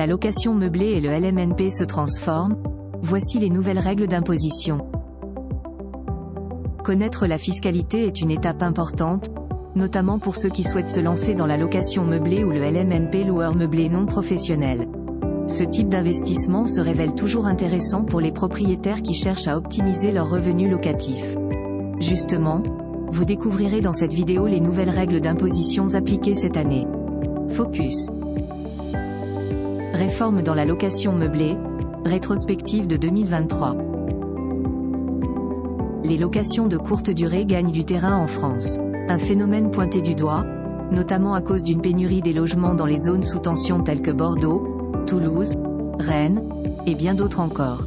la location meublée et le LMNP se transforment, voici les nouvelles règles d'imposition. Connaître la fiscalité est une étape importante, notamment pour ceux qui souhaitent se lancer dans la location meublée ou le LMNP loueur meublé non professionnel. Ce type d'investissement se révèle toujours intéressant pour les propriétaires qui cherchent à optimiser leurs revenus locatifs. Justement, vous découvrirez dans cette vidéo les nouvelles règles d'imposition appliquées cette année. Focus. Réforme dans la location meublée, rétrospective de 2023. Les locations de courte durée gagnent du terrain en France. Un phénomène pointé du doigt, notamment à cause d'une pénurie des logements dans les zones sous tension telles que Bordeaux, Toulouse, Rennes, et bien d'autres encore.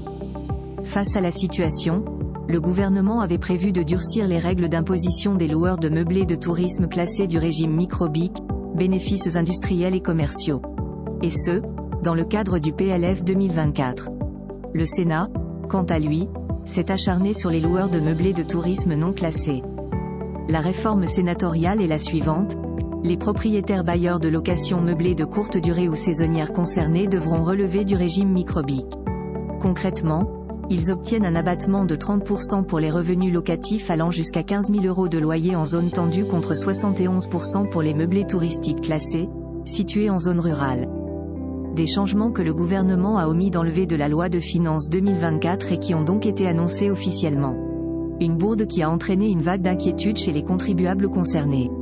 Face à la situation, le gouvernement avait prévu de durcir les règles d'imposition des loueurs de meublés de tourisme classés du régime micro-BIC, bénéfices industriels et commerciaux. Et ce, dans le cadre du PLF 2024. Le Sénat, quant à lui, s'est acharné sur les loueurs de meublés de tourisme non classés. La réforme sénatoriale est la suivante: les propriétaires bailleurs de location meublée de courte durée ou saisonnière concernés devront relever du régime micro-BIC. Concrètement, ils obtiennent un abattement de 30% pour les revenus locatifs allant jusqu'à 15 000 € de loyer en zone tendue contre 71% pour les meublés touristiques classés, situés en zone rurale. Des changements que le gouvernement a omis d'enlever de la loi de finances 2024 et qui ont donc été annoncés officiellement. Une bourde qui a entraîné une vague d'inquiétude chez les contribuables concernés.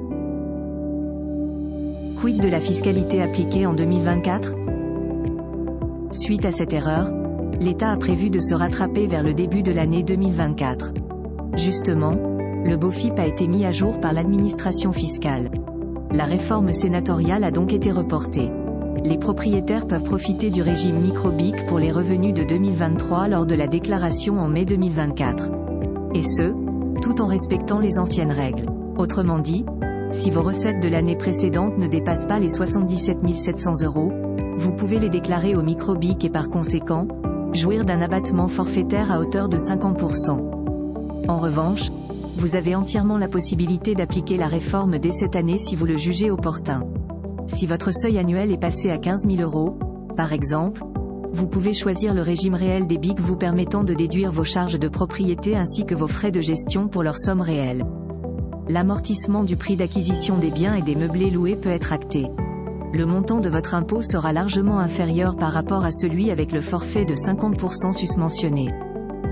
Quid de la fiscalité appliquée en 2024 ? Suite à cette erreur, l'État a prévu de se rattraper vers le début de l'année 2024. Justement, le BOFIP a été mis à jour par l'administration fiscale. La réforme sénatoriale a donc été reportée. Les propriétaires peuvent profiter du régime micro-BIC pour les revenus de 2023 lors de la déclaration en mai 2024. Et ce, tout en respectant les anciennes règles. Autrement dit, si vos recettes de l'année précédente ne dépassent pas les 77 700 €, vous pouvez les déclarer au micro-BIC et par conséquent, jouir d'un abattement forfaitaire à hauteur de 50%. En revanche, vous avez entièrement la possibilité d'appliquer la réforme dès cette année si vous le jugez opportun. Si votre seuil annuel est passé à 15 000 €, par exemple, vous pouvez choisir le régime réel des BIC vous permettant de déduire vos charges de propriété ainsi que vos frais de gestion pour leur somme réelle. L'amortissement du prix d'acquisition des biens et des meublés loués peut être acté. Le montant de votre impôt sera largement inférieur par rapport à celui avec le forfait de 50% susmentionné.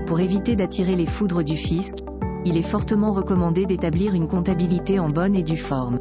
Pour éviter d'attirer les foudres du fisc, il est fortement recommandé d'établir une comptabilité en bonne et due forme.